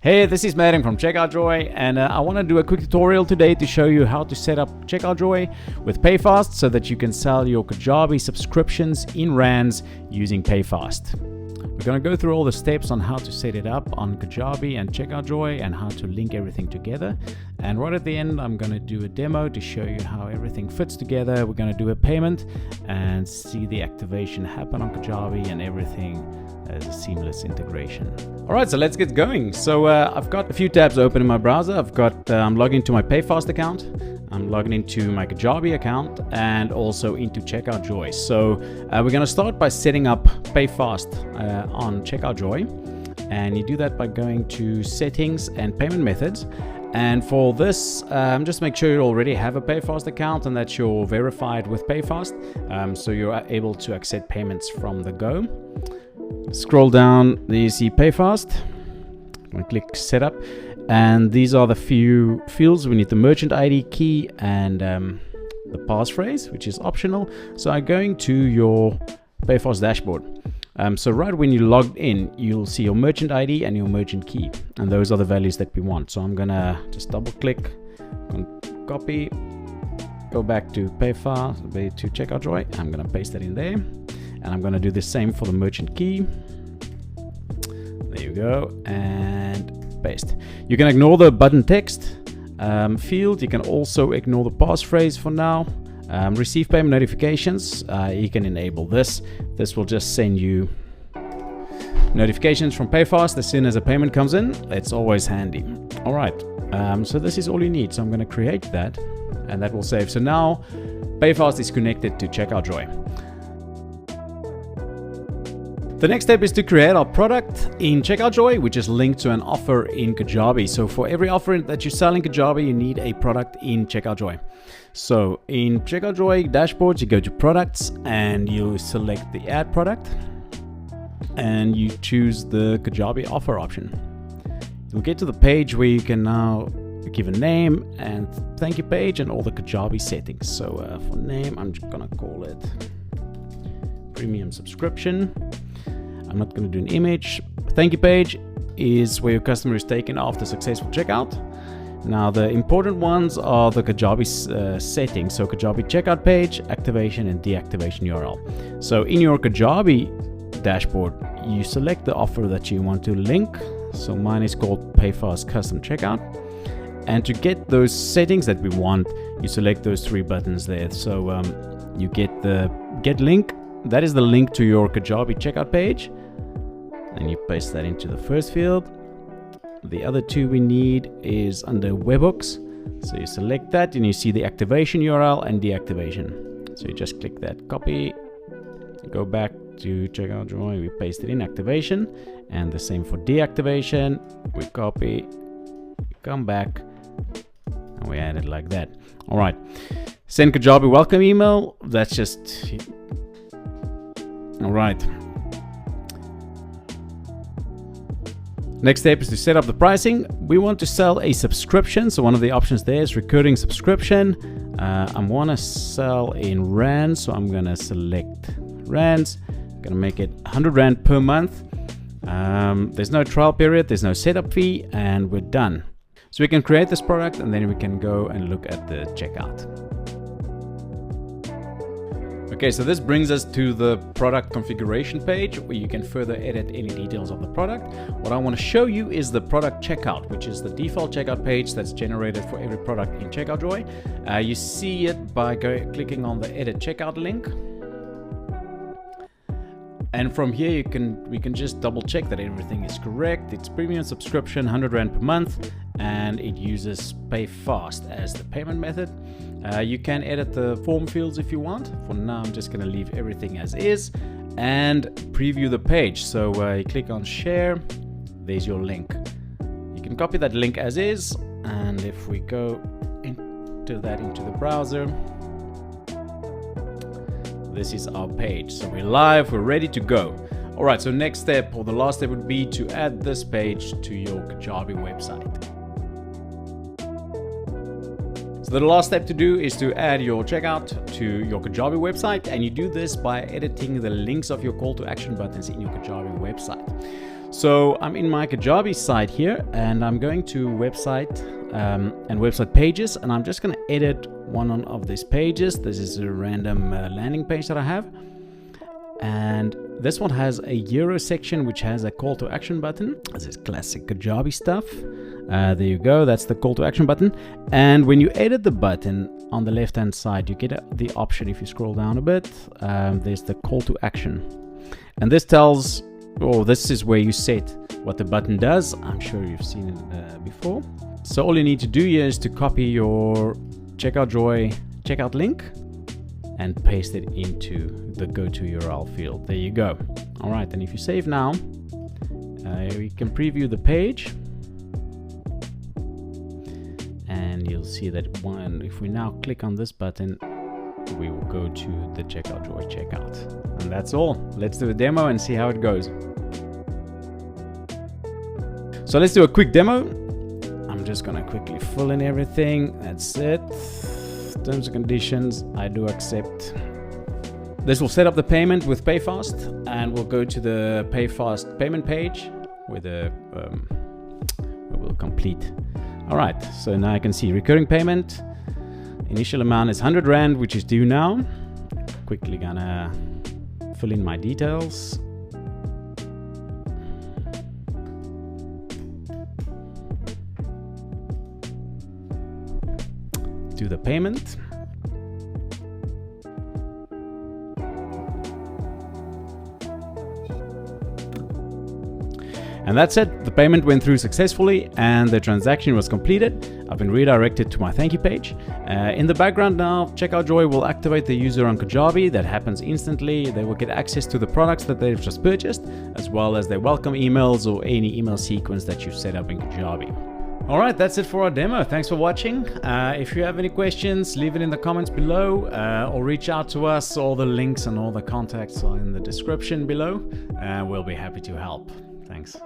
Hey, this is Madden from CheckoutJoy, and I want to do a quick tutorial today to show you how to set up CheckoutJoy with PayFast so that you can sell your Kajabi subscriptions in Rands using PayFast. We're going to go through all the steps on how to set it up on Kajabi and CheckoutJoy and how to link everything together. And right at the end, I'm going to do a demo to show you how everything fits together. We're going to do a payment and see the activation happen on Kajabi and everything as a seamless integration. All right, so let's get going. So I've got a few tabs open in my browser. I'm logging into my PayFast account. I'm logging into my Kajabi account and also into CheckoutJoy. So we're going to start by setting up PayFast on CheckoutJoy. And you do that by going to settings and payment methods. And for this, just make sure you already have a PayFast account and that you're verified with PayFast. So you're able to accept payments from the go. Scroll down, you see PayFast. I'm going to click setup. And these are the few fields. We need the merchant ID key and the passphrase, which is optional. So I'm going to your PayFast dashboard. So right when you logged in, you'll see your merchant ID and your merchant key. And those are the values that we want. So I'm going to just double click, copy, go back to PayFast, to CheckoutJoy. I'm going to paste that in there. And I'm going to do the same for the merchant key. There you go. And paste. You can ignore the button text field. You can also ignore the passphrase for now. Receive payment notifications. You can enable this. This will just send you notifications from PayFast as soon as a payment comes in. It's always handy. All right. So this is all you need. So I'm going to create that and that will save. So now PayFast is connected to CheckoutJoy. The next step is to create our product in CheckoutJoy, which is linked to an offer in Kajabi. So for every offer that you sell in Kajabi, you need a product in CheckoutJoy. So in CheckoutJoy dashboards, you go to products and you select the add product and you choose the Kajabi offer option. You'll get to the page where you can now give a name and thank you page and all the Kajabi settings. So for name, I'm just gonna call it premium subscription. I'm not going to do an image. Thank you page is where your customer is taken after successful checkout. Now the important ones are the Kajabi settings. So Kajabi checkout page, activation and deactivation URL. So in your Kajabi dashboard, you select the offer that you want to link. So mine is called PayFast Custom Checkout. And to get those settings that we want, you select those three buttons there. So you get the get link. That is the link to your Kajabi checkout page. And you paste that into the first field. The other two we need is under webhooks. So you select that and you see the activation URL and deactivation. So you just click that, copy, go back to CheckoutJoy, we paste it in activation. And the same for deactivation. We copy, come back, and we add it like that. All right. Send Kajabi welcome email. That's just... All right. Next step is to set up the pricing. We want to sell a subscription. So one of the options there is recurring subscription. I want to sell in Rands. So I'm going to select Rands. I'm going to make it 100 Rand per month. There's no trial period. There's no setup fee and we're done. So we can create this product and then we can go and look at the checkout. Okay, so this brings us to the product configuration page where you can further edit any details of the product. What I want to show you is the product checkout, which is the default checkout page that's generated for every product in CheckoutJoy. You see it by clicking on the edit checkout link. And from here, we can just double check that everything is correct. It's premium subscription, 100 Rand per month, and it uses PayFast as the payment method. You can edit the form fields if you want. For now, I'm just going to leave everything as is and preview the page. So you click on share, there's your link. You can copy that link as is. And if we go into the browser, this is our page. So we're live, we're ready to go. All right, so next step or the last step would be to add this page to your Kajabi website. So the last step to do is to add your checkout to your Kajabi website, and you do this by editing the links of your call to action buttons in your Kajabi website. So I'm in my Kajabi site here, and I'm going to website and website pages, and I'm just going to edit one of these pages. This is a random landing page that I have, and this one has a Euro section which has a call to action button. This is classic Kajabi stuff. There you go, that's the call to action button. And when you edit the button on the left hand side, you get the option, if you scroll down a bit, there's the call to action, and this tells, this is where you set what the button does. I'm sure you've seen it before. So all you need to do here is to copy your CheckoutJoy checkout link and paste it into the go to URL field. There you go. All right, and if you save now, we can preview the page, and you'll see that if we now click on this button, we will go to the CheckoutJoy checkout. And that's all. Let's do a demo and see how it goes. So let's do a quick demo. I'm just gonna quickly fill in everything. That's it. Terms and conditions, I do accept. This will set up the payment with PayFast, and we'll go to the PayFast payment page where we'll complete. All right, so now I can see recurring payment. Initial amount is 100 Rand, which is due now. Quickly gonna fill in my details. Do the payment. And that's it. The payment went through successfully and the transaction was completed. I've been redirected to my thank you page. In the background now, CheckoutJoy will activate the user on Kajabi. That happens instantly. They will get access to the products that they've just purchased, as well as their welcome emails or any email sequence that you've set up in Kajabi. All right, that's it for our demo. Thanks for watching. If you have any questions, leave it in the comments below, or reach out to us. All the links and all the contacts are in the description below. We'll be happy to help. Thanks.